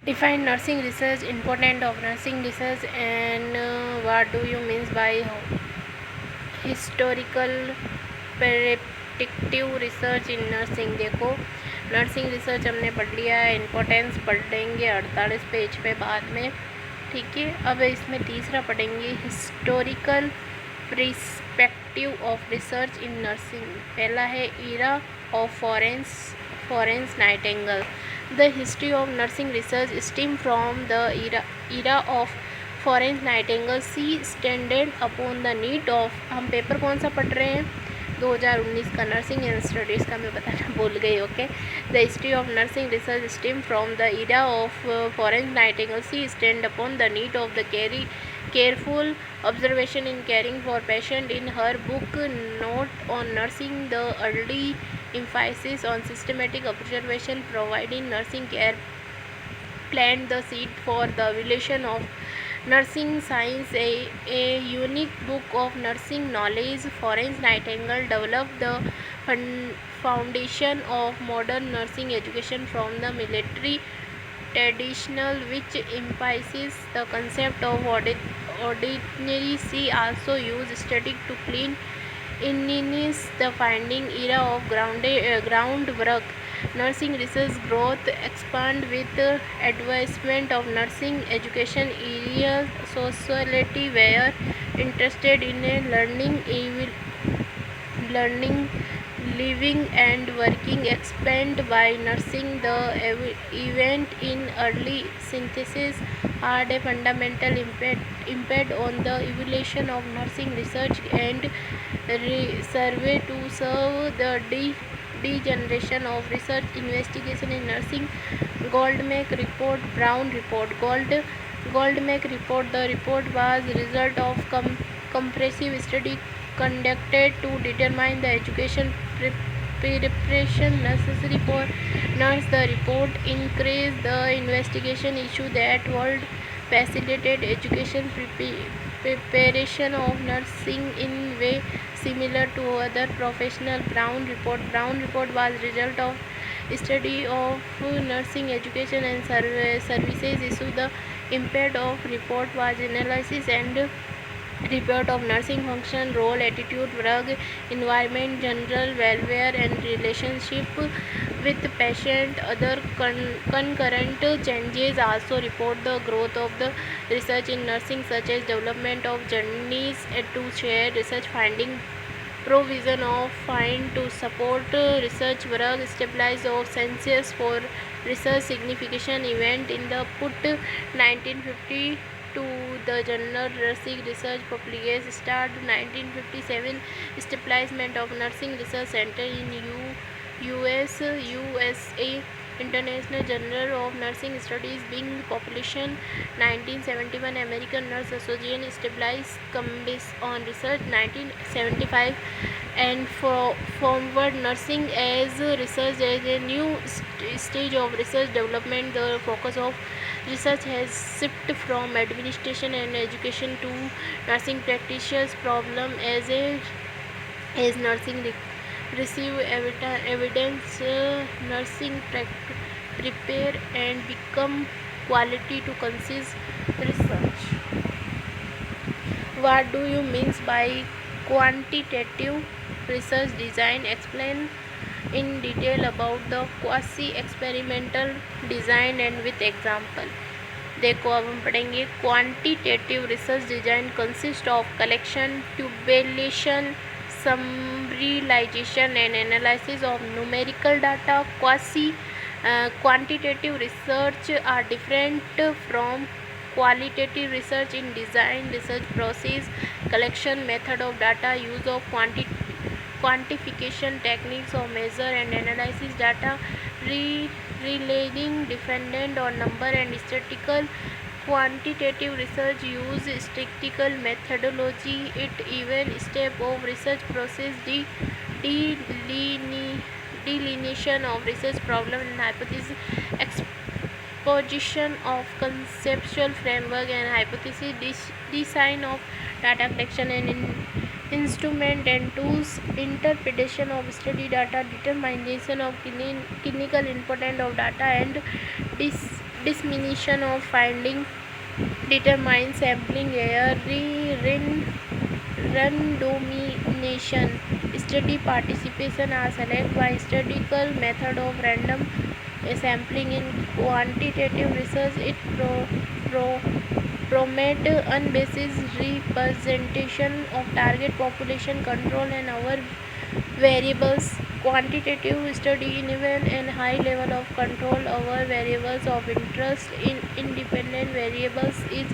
Define nursing research, importance of nursing research, and what do you mean by historical predictive research in nursing. देखो, nursing research हमने पढ़ लिया है, importance पढ़ लेंगे 48 पेज पे बाद में, ठीक है। अब इसमें तीसरा पढ़ेंगे historical perspective of research in nursing. पहला है era of Florence Nightingale. The history of nursing research stem from the era of Florence Nightingale. She standard upon the need of. हम पेपर कौन सा पढ़ रहे हैं? 2019 का नर्सिंग एंड स्टडीज़ का मैं बताना भूल गई। Okay, the history of nursing research stem from the era of Florence Nightingale. She stand upon the need of the careful observation in caring for patient. In her book Note on Nursing, the early emphasis on systematic observation providing nursing care plant the seed for the evolution of nursing science. A unique book of nursing knowledge, Florence Nightingale developed the foundation of modern nursing education from the military traditional, which emphasizes the concept of ordinary. She also used static to clean in the finding era of groundwork. Nursing research growth expand with advancement of nursing education. Areas society were interested in learning, living and working expand by nursing. The event in early synthesis had a fundamental impact on the evolution of nursing research and survey to serve the degeneration of research investigation in nursing. Goldmack report, Brown report. Goldmack report. The report was result of comprehensive study conducted to determine the education preparation necessary for nurse. The report increased the investigation issue that would facilitate education preparation of nursing in way similar to other professional. Brown report was result of study of nursing education and services issue. The impact of report was analysis and report of nursing function, role, attitude, work environment, general welfare and relationship with patient. Other concurrent changes also report the growth of the research in nursing, such as development of journeys to share research finding, provision of fund to support research work, stabilize of census for research significant event in the put 1950 to the journal Nursing Research publication start 1957. Establishment of Nursing Research Center in USA. International Journal of Nursing Studies being population 1971. American Nurse Association established Committee on Research 1975. And forward nursing as research as a new stage of research development. The focus of research has shifted from administration and education to nursing practitioners problem as nursing receive evidence, nursing prepare and become quality to consist research. What do you mean by quantitative research design? Explain in detail about the quasi-experimental design and with example. देखो, अब हम पढ़ेंगे quantitative research design consist of collection, tabulation, summarization and analysis of numerical data. Quantitative research are different from qualitative research in design research process, collection method of data, use of quantification techniques of measure and analysis data, relying dependent on number and statistical. Quantitative research use statistical methodology. It even step of research process, delineation of research problem and hypothesis, exposition of conceptual framework and hypothesis, design of data collection and instrument and tools, interpretation of study data, determination of clinical importance of data and Dissemination of finding determine sampling error. Randomization study participation are selected by statistical method of random sampling. In quantitative research, it pro, promote unbiased representation of target population, control and other variables. Quantitative study involve a high level of control over variables of interest. In independent variables is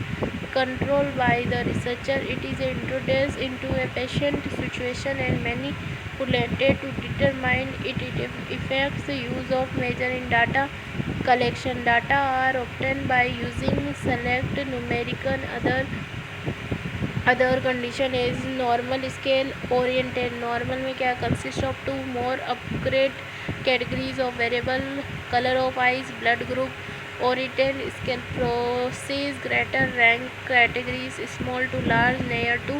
controlled by the researcher. It is introduced into a patient situation and manipulated to determine its effects. The use of measure in data collection. Data are obtained by using select numerical other condition is normal scale oriented. Normal में क्या consist of two more upgrade categories of variable colour of eyes blood group. Oriented scale process greater rank categories small to large near to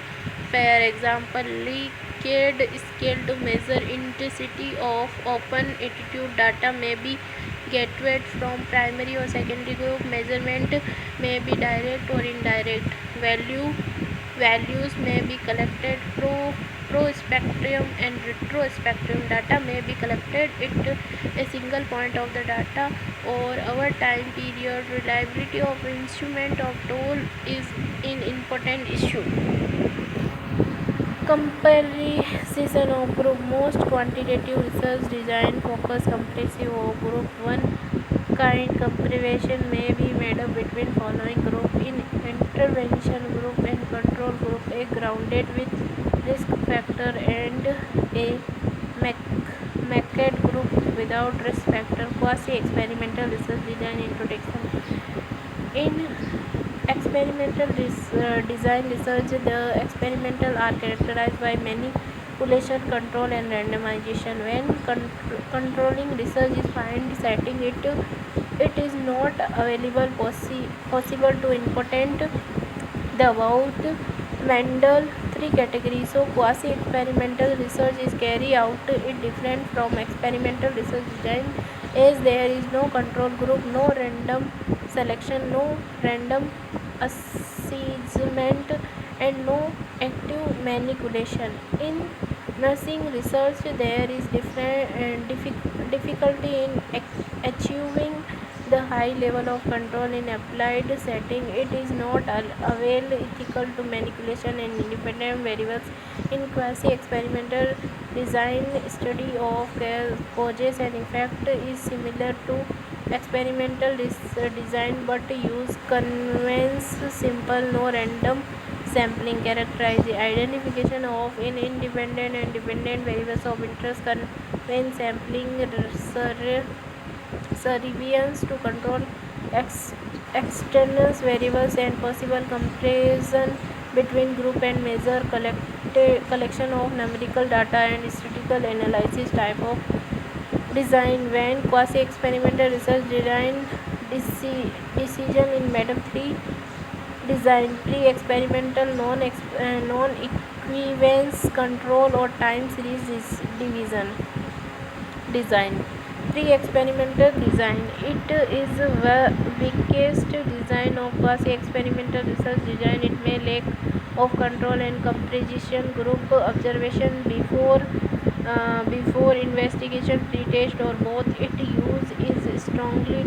fair. Example Likert scale to measure intensity of open attitude. Data में be gathered from primary और secondary group. Measurement में be direct और indirect. Values may be collected prospectum and retrospectum. Data may be collected at a single point of the data or over time period. Reliability of instrument of tool is an important issue. Comparison of group. Most quantitative research design focus comparison of group. One kind comparison may be made up between following group. In intervention group and control group, a grounded with risk factor and a McCade group without risk factor. Quasi experimental research design introduction. In experimental design research, the experimental are characterized by manipulation, control and randomization. When controlling research is find setting, it is not available possible to important the about Mendel three categories. So quasi experimental research is carried out it different from experimental research design, as there is no control group, no random selection, no random assessment and no active manipulation. In nursing research, there is difficulty in achieving the high level of control in applied setting. It is not avail ethical to manipulation and independent variables. In quasi experimental design, study of causes and effect is similar to experimental design but use conveys simple no random sampling. Characterize the identification of in independent and dependent variables of interest. Conveys sampling surveillance to control external variables and possible comparison between group and measure. Collection of numerical data and statistical analysis type of design. When quasi experimental research design decision in method 3 design. Pre-experimental non-equivalence control or time series division design. Pre-experimental design. It is the weakest design of quasi-experimental research design. It may lack of control and comparison. Group observation before investigation, pre-test or both. Its use is strongly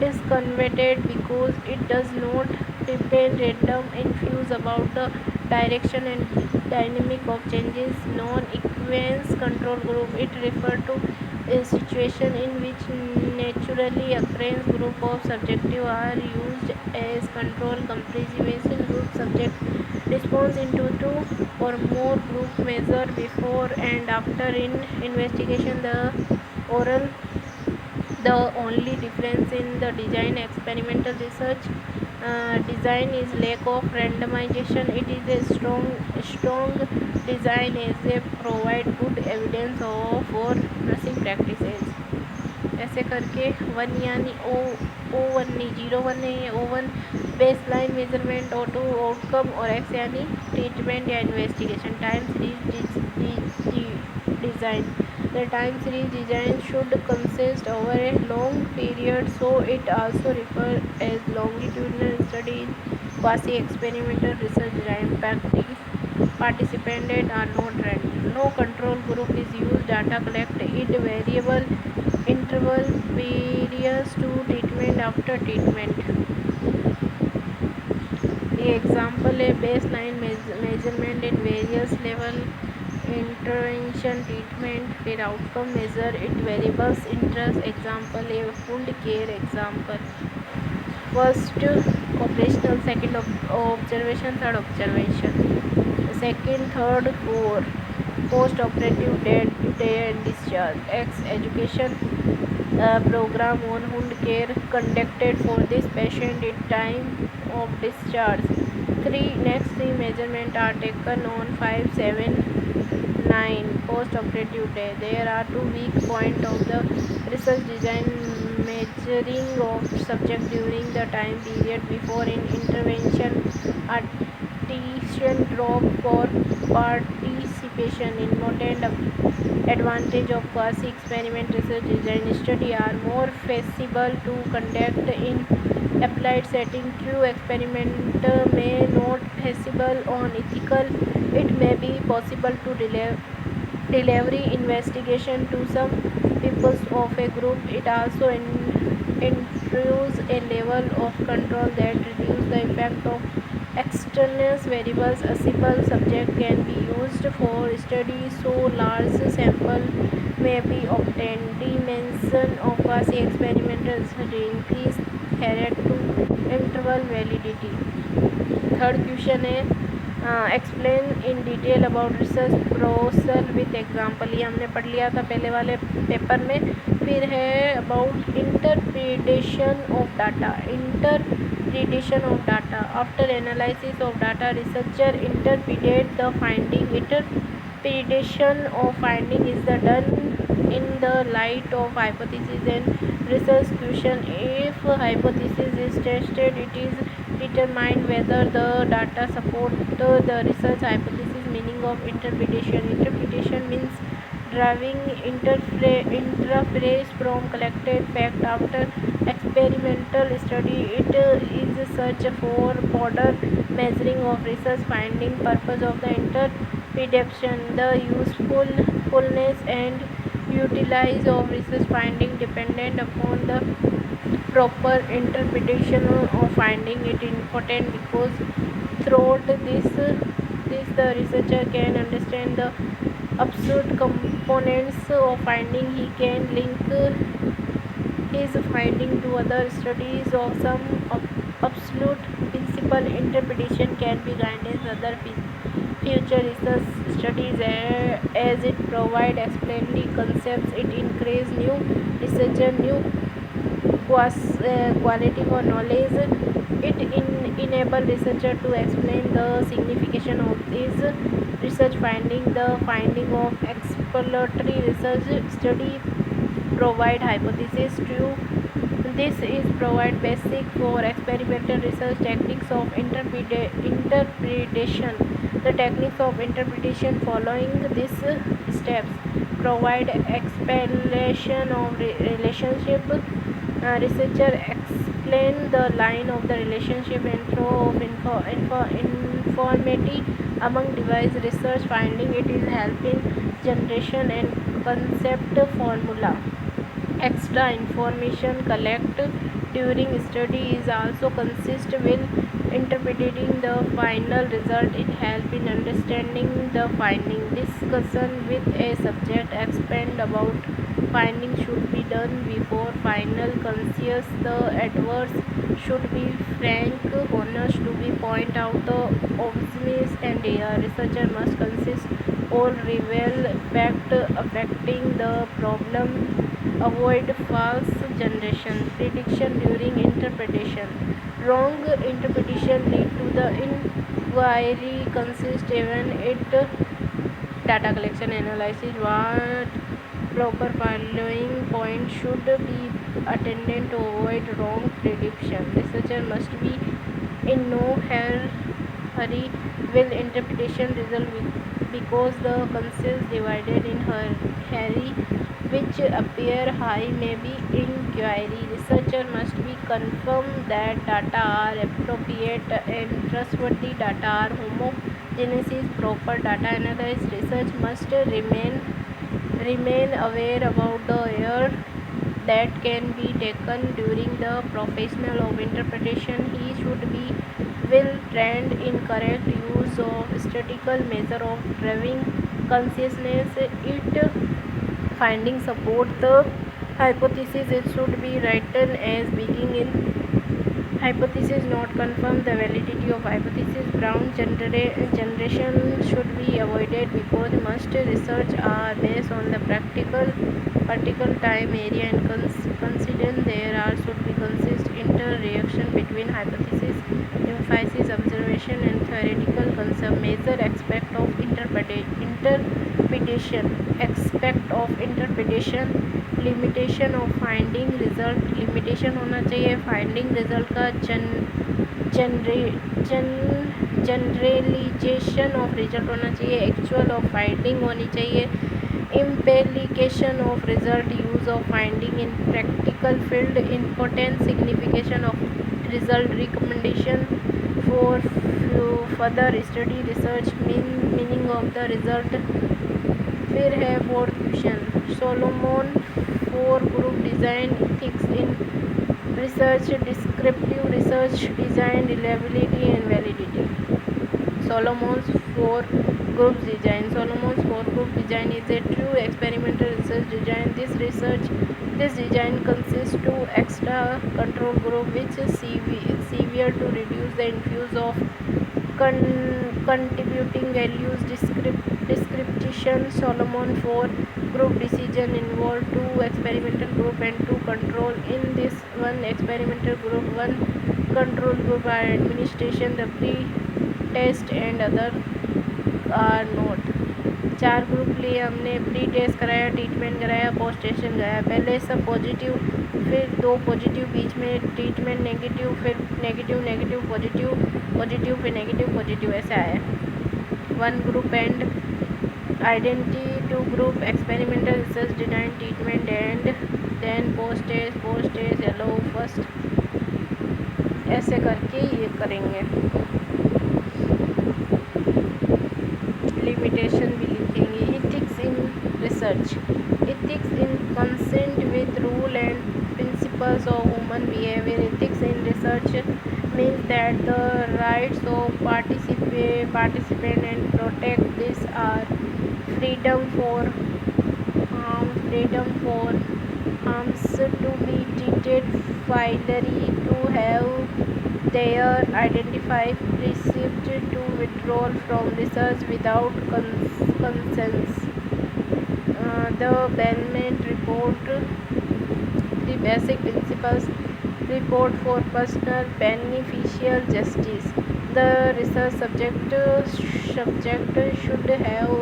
discontinued because it does not depend random influence about the direction and dynamic of changes. Non-equivalence control group. It refers to a situation in which naturally occurring group of subjects are used as control. Comparison group. Subject response into two or more group measure before and after in investigation. The only difference in the design experimental research design is lack of randomization. It is a strong design as they provide good evidence for nursing practices. ऐसे करके 1 यानी O1 नहीं 0 1 नहीं है. O1 base line measurement, O2 outcome और X यानी treatment या investigation. Time series design The time series design should consist over a long period, so it also refers as longitudinal study in quasi-experimental research design. Participants are not random. No control group is used. Data collected in variable interval periods to treatment after treatment. The example a baseline measurement in various level intervention treatment where outcome measure it variables interest. Example a food care example. First operational, second observation, third observation, second, third, four. Post operative day and discharge. X education program on wound care conducted for this patient at time of discharge. 3. Next 3 measurements are taken on 5, 7, 9 post-operative day. There are 2 weak points of the research design: measuring of subject during the time period before in intervention, attrition drop for participation. Important advantage of quasi-experiment research design: study are more feasible to conduct in applied setting. True experiment may not feasible on ethical. It may be possible to delivery investigation to some peoples of a group. It also introduces a level of control that reduces the effect of extraneous variables. A simple subject can be used for study so large sample may be obtained. Dimension of quasi-experimental study increase threat to interval validity. Third question है explain in detail about research process with example. ये हमने पढ़ लिया था पहले वाले paper में. फिर है about interpretation of data. Interpretation of data after analysis of data researcher interpret the finding. Interpretation of finding is done in the light of hypothesis and research question. If hypothesis is tested, it is determined whether the data support the research hypothesis. Meaning of interpretation. Interpretation means drawing inference from collected fact after experimental study. It is search for broader measuring of research finding. Purpose of the interpretation: the usefulness and utilize of research finding dependent upon the proper interpretation of finding. It is important because through this the researcher can understand the absolute components of finding. He can link his finding to other studies of some absolute principle. Interpretation can be guidance other future research studies as it provide explain concepts. It increase new researcher new quality for knowledge. It enable researcher to explain the signification of these research finding. The finding of exploratory research study provide hypothesis to this is provide basic for experimental research. Techniques of interpretation. The techniques of interpretation following these steps provide explanation of relationship. Researcher explain the line of the relationship and flow of information among device research finding. It is helping generation and concept formula. Extra information collected during study is also consist with interpreting the final result. It helps in understanding the finding. Discussion with a subject expand about finding should be done before final conscious. The adverse should be frank, honest to be point out the obvious and researcher must consist or reveal fact affecting the problem. Avoid false generation. Prediction during interpretation. Wrong interpretation lead to the inquiry consist even it data collection analysis. What proper following point should be attended to avoid wrong prediction. Researcher must be in no hurry. Will interpretation result with because the concepts divided in her Harry which appear high may be inquiry. Researcher must be confirmed that data are appropriate and trustworthy data are homogeneous. Proper data analysis. Research must remain aware about the error that can be taken during the professional of interpretation. He should be well trained in correct use of statistical measure of driving consciousness. It finding support the hypothesis. It should be written as beginning in hypothesis not confirm the validity of hypothesis. Brown generation should be avoided because most research are based on the practical time area and consider there are should be consist interaction between hypothesis, emphasis, observation and theoretical concept. Major aspect of interpretation. Limitation of finding result. Limitation होना चाहिए finding result का. Generalisation of result होना चाहिए. Actual of finding होनी चाहिए. Implication of result. Use of finding in practical field. Importance signification of result. Recommendation for further study. Research meaning of the result. फिर है fourth question. Solomon four group design. Ethics in research. Descriptive research design. Reliability and validity. Solomon's four group design. Solomon's four group design is a true experimental research design. This design consists two extra control group which is severe to reduce the infuse of contributing values. Description. Solomon four group decision involve two experimental group and two control. In this one experimental group, one control group are administration the pre-test and other are not. चार group लिए हमने pre test कराया, treatment कराया, posttest कराया. पहले सब positive, फिर दो पॉजिटिव, बीच में ट्रीटमेंट नेगेटिव, फिर नेगेटिव नेगेटिव पॉजिटिव, पॉजिटिव फिर नेगेटिव पॉजिटिव, ऐसा है. One group and identity. Two group experimental research design treatment and then post test yellow first. ऐसे करके ये करेंगे. लिमिटेशन भी लिखेंगे. Ethics in research. Ethics in consent with rule and principles of human behaviour. Ethics in research means that the rights of participant and protect this are freedom for harms to be treated fairly, to have their identified received, to withdraw from research without consent. The Bellman report. The basic principles report for personal beneficial justice. The research subject should have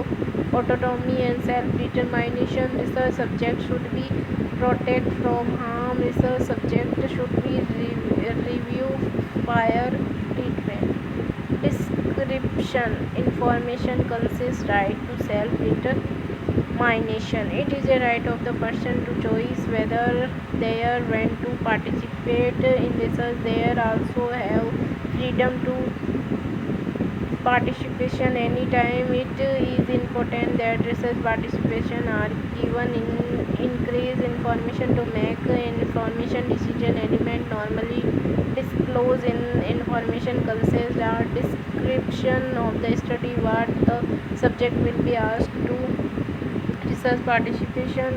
autonomy and self-determination. Research subject should be protected from harm. Research subject should be review prior treatment. Description. Information consists right to self-determination. It is a right of the person to choose whether they are when to participate in research. They also have freedom to participation anytime. It is important that research participation are given increase information to make information decision element. Normally disclose in information consists are description of the study, what the subject will be asked to research participation,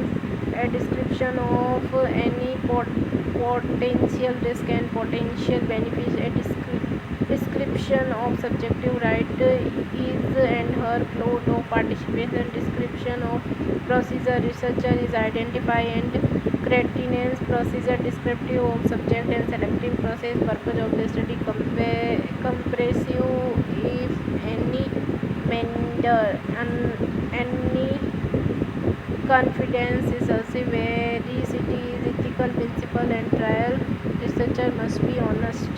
a description of any potential risk and potential benefits, a description of subjective right is and her flow of participation, description of procedure. Researcher is identify and criterion procedure, descriptive of subject and selecting process, purpose of the study, comprehensive if any mender and any confidence is also veracity is ethical principle and trial. Researcher must be honest,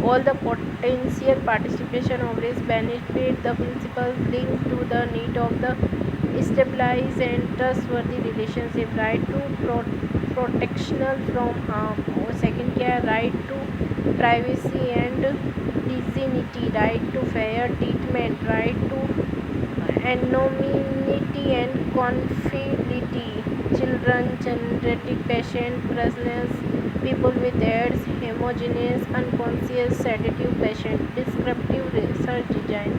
all the potential participation of risk benefit. The principles linked to the need of the stabilized and trustworthy relationship, right to protection from harm, or second क्या right to privacy and dignity, right to fair treatment, right to anonymity and confidentiality, children, geriatric patient, prisoners, people with AIDS, homogeneous, unconscious, sedative patient. Descriptive research design.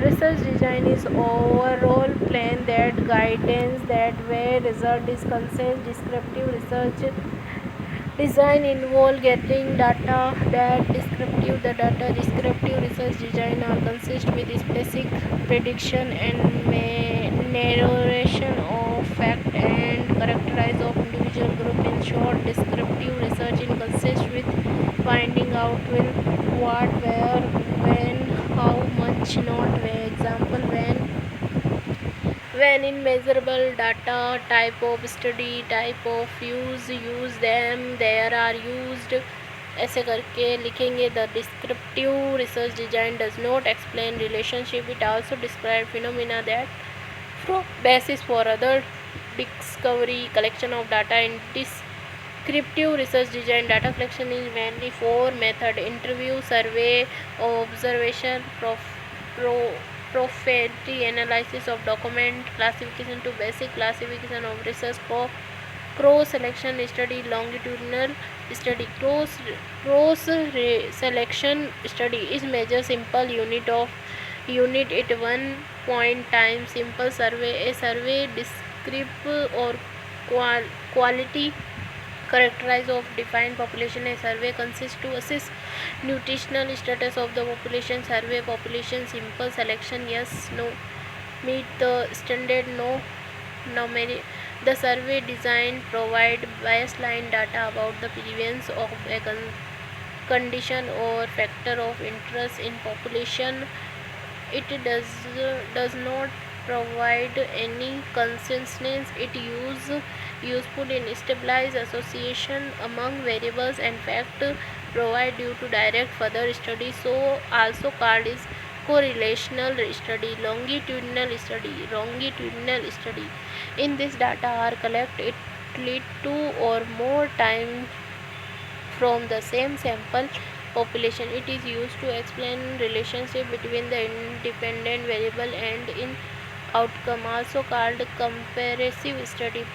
Research design is overall plan that guidance that where result is concerned. Descriptive research design involve getting data that descriptive the data. Descriptive research design are consist with specific prediction and narration of fact and characterize of individual group. In short, descriptive research in consists with finding out will, what, where, when, how much, not where. Example, when in measurable data, type of study, type of use them, there are used, ऐसे करके लिखेंगे. The descriptive research design does not explain relationship, it also describe phenomena that from basis for other discovery. Collection of data in descriptive research design. Data collection is mainly four method: interview, survey, observation, proprietary analysis of document, classification to basic classification of research, cross selection study, longitudinal study. Cross selection study is measure simple unit at one point time. Simple survey, a survey descriptive or quality characterize of defined population. A survey consists to assess nutritional status of the population. Survey population. Simple selection, yes, no, meet the standard, no. The survey design provide baseline data about the prevalence of a condition or factor of interest in population. It does not provide any consensus. It useful in stabilize association among variables and fact provide due to direct further study. So also called is correlational study. Longitudinal study. In this data are collected, it lead to or more time from the same sample population. It is used to explain relationship between the independent variable and in outcome, also called comparative study.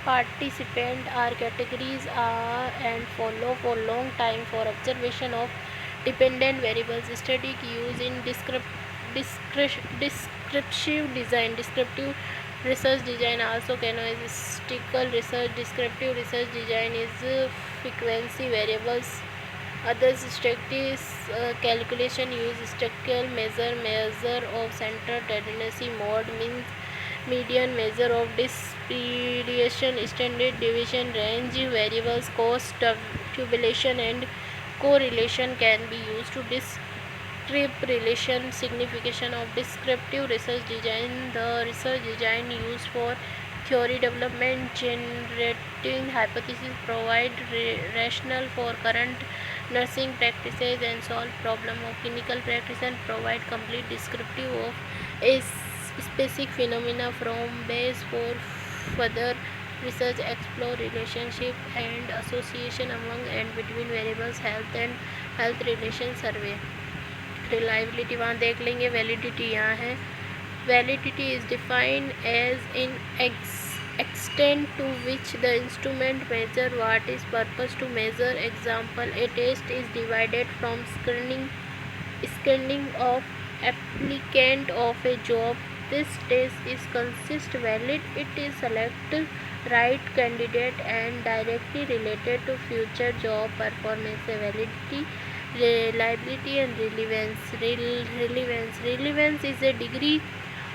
Participant are categories are and follow for long time for observation of dependent variables. Study used in descriptive design. Descriptive research design also casuistical research. Descriptive research design is frequency variables. Others statistics calculation use statistical measure of central tendency, mode, means, median, measure of distribution, standard deviation, range variables, cost, tabulation and correlation can be used to describe relation. Signification of descriptive research design. The research design used for theory development, generating hypotheses, provide rationale for current nursing practices and solve problem of clinical practice, and provide complete descriptive of a specific phenomena from base for further research. Explore relationship and association among and between variables. Health relation survey. Reliability वहाँ देख लेंगे. Validity यहाँ है. Validity is defined as in extent to which the instrument measure what is purpose to measure. Example, a test is divided from screening of applicant of a job. This test is consist valid. It is select right candidate and directly related to future job performance. Validity, reliability and relevance is a degree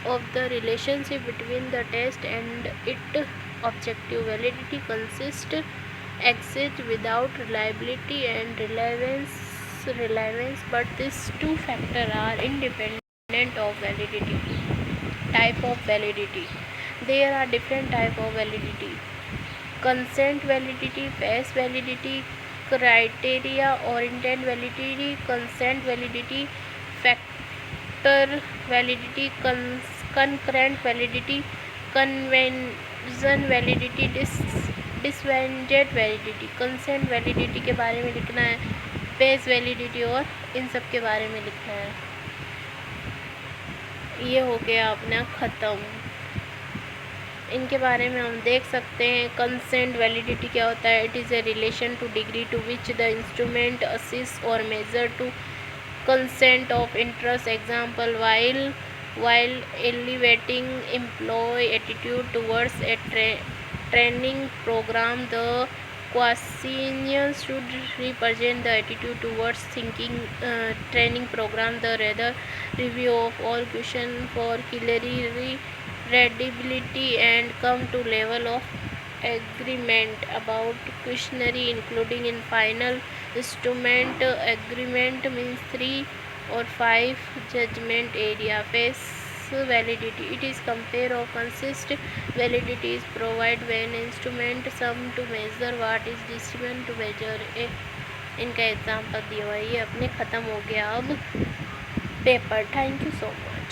of the relationship between the test and its objective. Validity exists without reliability and relevance, but these two factors are independent of validity. Type of validity. There are different type of validity: consent validity, face validity, criteria or intent validity, consent validity, factor validity, concurrent validity, conversion validity, disvented validity। Consent validity के बारे में लिखना है, page validity और इन सब के बारे में लिखना है। ये हो गया अपना ख़त्म। इनके बारे में हम देख सकते हैं। कंसेंट वैलिडिटी क्या होता है? It is a relation to degree to which the instrument assist और measure to consent of interest। example, while elevating employee attitude towards a training program, the questionnaire should represent the attitude towards thinking training program, the rather review of all question for clarity, readability and come to level of agreement about questionnaire including in final instrument। agreement means 3 or 5 judgment area। face validity, it is compare or consist validity is provide when instrument sum to measure what is discipline to measure a। इनका example दिया हुआ है। ये अपने ख़त्म हो गया अब paper. Thank you so much.